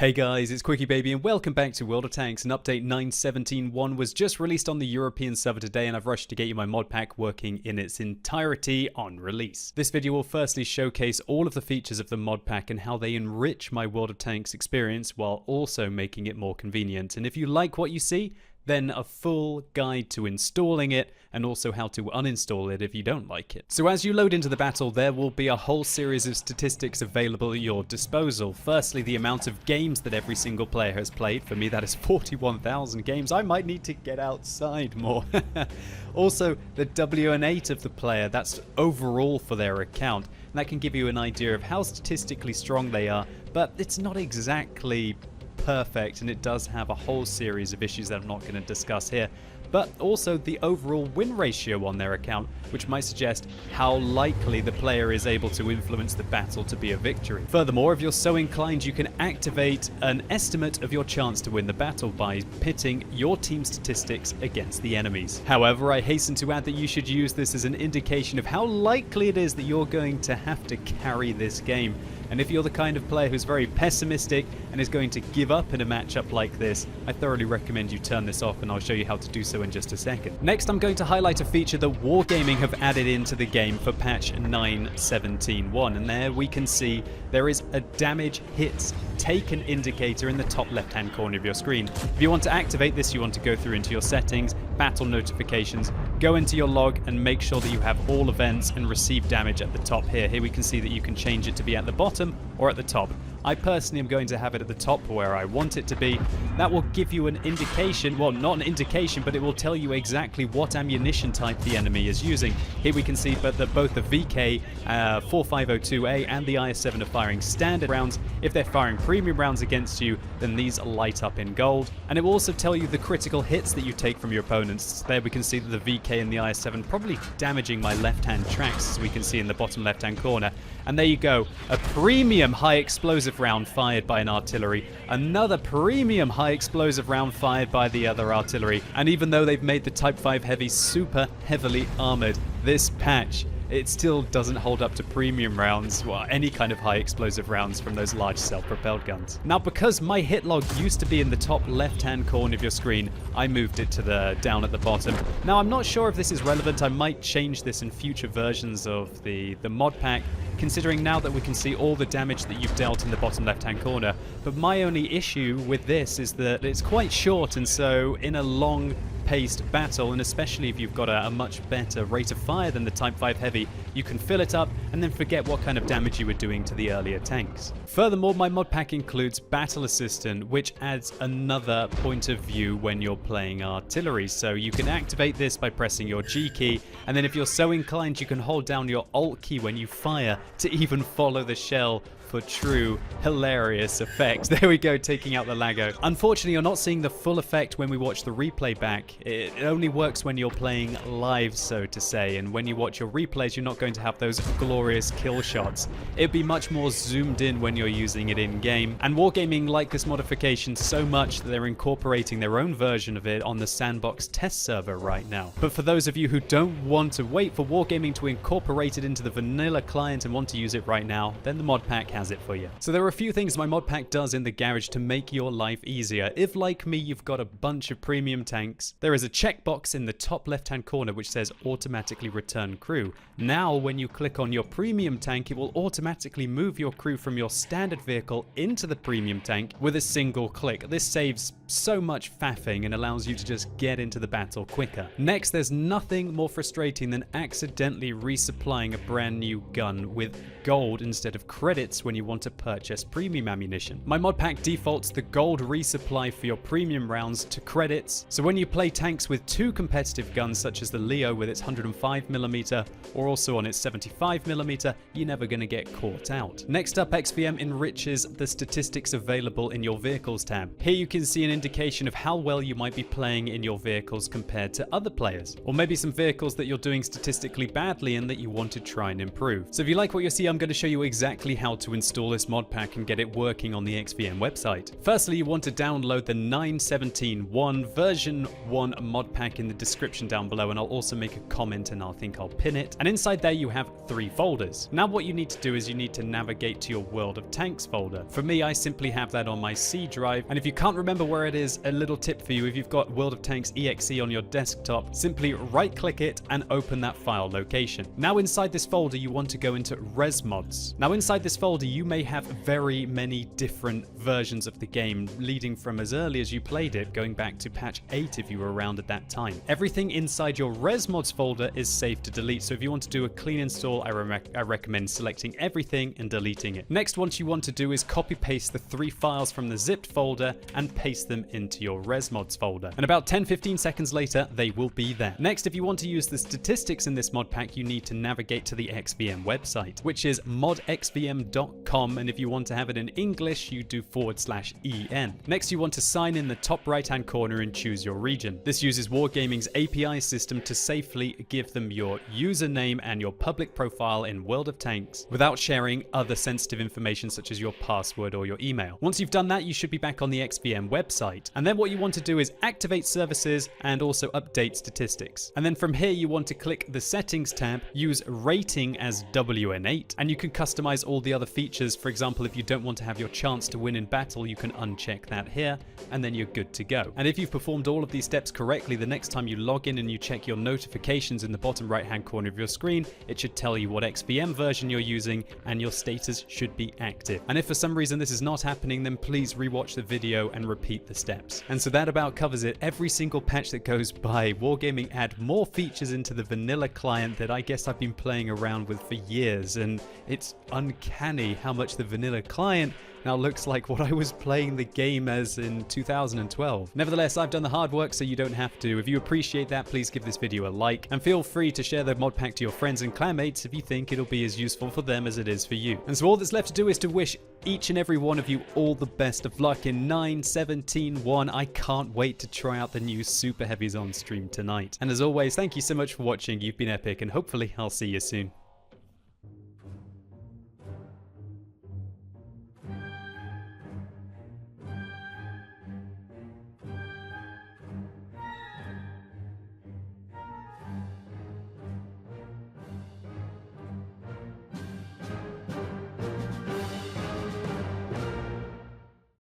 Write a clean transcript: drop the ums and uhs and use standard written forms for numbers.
Hey guys, it's QuickyBaby and welcome back to World of Tanks, and update 9.17.1 was just released on the European server today, and I've rushed to get you my mod pack working in its entirety on release. This video will firstly showcase all of the features of the mod pack and how they enrich my World of Tanks experience while also making it more convenient. And if you like what you see, then a full guide to installing it and also how to uninstall it if you don't like it. So as you load into the battle, there will be a whole series of statistics available at your disposal. Firstly, the amount of games that every single player has played. For me, that is 41,000 games. I might need to get outside more. Also, the WN8 of the player, that's overall for their account. And that can give you an idea of how statistically strong they are, but it's not exactly perfect, and it does have a whole series of issues that I'm not going to discuss here, but also the overall win ratio on their account, which might suggest how likely the player is able to influence the battle to be a victory. Furthermore, if you're so inclined, you can activate an estimate of your chance to win the battle by pitting your team statistics against the enemies. However, I hasten to add that you should use this as an indication of how likely it is that you're going to have to carry this game. And if you're the kind of player who's very pessimistic and is going to give up in a matchup like this, I thoroughly recommend you turn this off, and I'll show you how to do so in just a second. Next, I'm going to highlight a feature that Wargaming have added into the game for patch 9.17.1, and there we can see there is a damage hits taken indicator in the top left-hand corner of your screen. If you want to activate this, you want to go through into your settings, battle notifications, go into your log and make sure that you have all events and receive damage at the top here. Here we can see that you can change it to be at the bottom or at the top. I personally am going to have it at the top where I want it to be. That will give you an indication, well, not an indication, but it will tell you exactly what ammunition type the enemy is using. Here we can see that both the VK 4502A and the IS-7 are firing standard rounds. If they're firing premium rounds against you, then these light up in gold. And it will also tell you the critical hits that you take from your opponents. There we can see that the VK and the IS-7 probably damaging my left-hand tracks, as we can see in the bottom left-hand corner. And there you go, a premium high explosive round fired by an artillery, another premium high explosive round fired by the other artillery. And even though they've made the Type 5 Heavy super heavily armored, this patch, it still doesn't hold up to premium rounds, well, any kind of high explosive rounds from those large self-propelled guns. Now, because my hit log used to be in the top left-hand corner of your screen, I moved it to the down at the bottom. Now, I'm not sure if this is relevant. I might change this in future versions of the mod pack, considering now that we can see all the damage that you've dealt in the bottom left-hand corner. But my only issue with this is that it's quite short, and so in a long-paced battle, and especially if you've got a much better rate of fire than the Type 5 Heavy, you can fill it up and then forget what kind of damage you were doing to the earlier tanks. Furthermore, my mod pack includes Battle Assistant, which adds another point of view when you're playing artillery. So you can activate this by pressing your G key, and then if you're so inclined, you can hold down your Alt key when you fire to even follow the shell for true hilarious effects. There we go, taking out the Lago. Unfortunately, you're not seeing the full effect when we watch the replay back. It only works when you're playing live, so to say, and when you watch your replays, you're not going to have those glorious kill shots. It'd be much more zoomed in when you're using it in-game, and Wargaming like this modification so much that they're incorporating their own version of it on the Sandbox test server right now. But for those of you who don't want to wait for Wargaming to incorporate it into the vanilla client and want to use it right now, then the mod pack has it for you. So there are a few things my mod pack does in the garage to make your life easier. If, like me, you've got a bunch of premium tanks, there is a checkbox in the top left-hand corner which says automatically return crew. Now, when you click on your premium tank, it will automatically move your crew from your standard vehicle into the premium tank with a single click. This saves so much faffing and allows you to just get into the battle quicker. Next, there's nothing more frustrating than accidentally resupplying a brand new gun with gold instead of credits when you want to purchase premium ammunition. My mod pack defaults the gold resupply for your premium rounds to credits, so when you play tanks with two competitive guns such as the Leo with its 105mm or also on its 75mm, you're never going to get caught out. Next up, XVM enriches the statistics available in your vehicles tab. Here you can see an indication of how well you might be playing in your vehicles compared to other players, or maybe some vehicles that you're doing statistically badly and that you want to try and improve. So if you like what you see, I'm going to show you exactly how to install this mod pack and get it working on the XVM website. Firstly, you want to download the 9.17.1 version 1 mod pack in the description down below, and I'll also make a comment and I'll pin it. And inside there you have 3 folders. Now what you need to do is you need to navigate to your World of Tanks folder. For me, I simply have that on my C drive, and if you can't remember where it is, a little tip for you: if you've got World of Tanks EXE on your desktop, simply right click it and open that file location. Now inside this folder you want to go into ResMods. Now inside this folder you may have very many different versions of the game, leading from as early as you played it, going back to patch 8 if you were around at that time. Everything inside your ResMods folder is safe to delete, so if you want to do a clean install, I recommend selecting everything and deleting it. Next, what you want to do is copy paste the 3 files from the zipped folder and paste them into your ResMods folder. And about 10-15 seconds later, they will be there. Next, if you want to use the statistics in this mod pack, you need to navigate to the XVM website, which is modxvm.com, and if you want to have it in English, you do /en. Next, you want to sign in the top right hand corner and choose your region. This uses Wargaming's API system to safely give them your username and your public profile in World of Tanks without sharing other sensitive information such as your password or your email. Once you've done that, you should be back on the XVM website. And then what you want to do is activate services and also update statistics. And then from here, you want to click the settings tab, use rating as WN8, and you can customize all the other features. For example, if you don't want to have your chance to win in battle, you can uncheck that here, and then you're good to go. And if you've performed all of these steps correctly, the next time you log in and you check your notifications in the bottom right hand corner of your screen, it should tell you what XVM version you're using and your status should be active. And if for some reason this is not happening, then please rewatch the video and repeat the steps. And so that about covers it. Every single patch that goes by, Wargaming add more features into the vanilla client that I guess I've been playing around with for years, and it's uncanny how much the vanilla client now looks like what I was playing the game as in 2012. Nevertheless, I've done the hard work so you don't have to. If you appreciate that, please give this video a like, and feel free to share the mod pack to your friends and clanmates if you think it'll be as useful for them as it is for you. And so all that's left to do is to wish each and every one of you all the best of luck in 9.17.1. I can't wait to try out the new Super Heavies on stream tonight. And as always, thank you so much for watching. You've been epic, and hopefully I'll see you soon.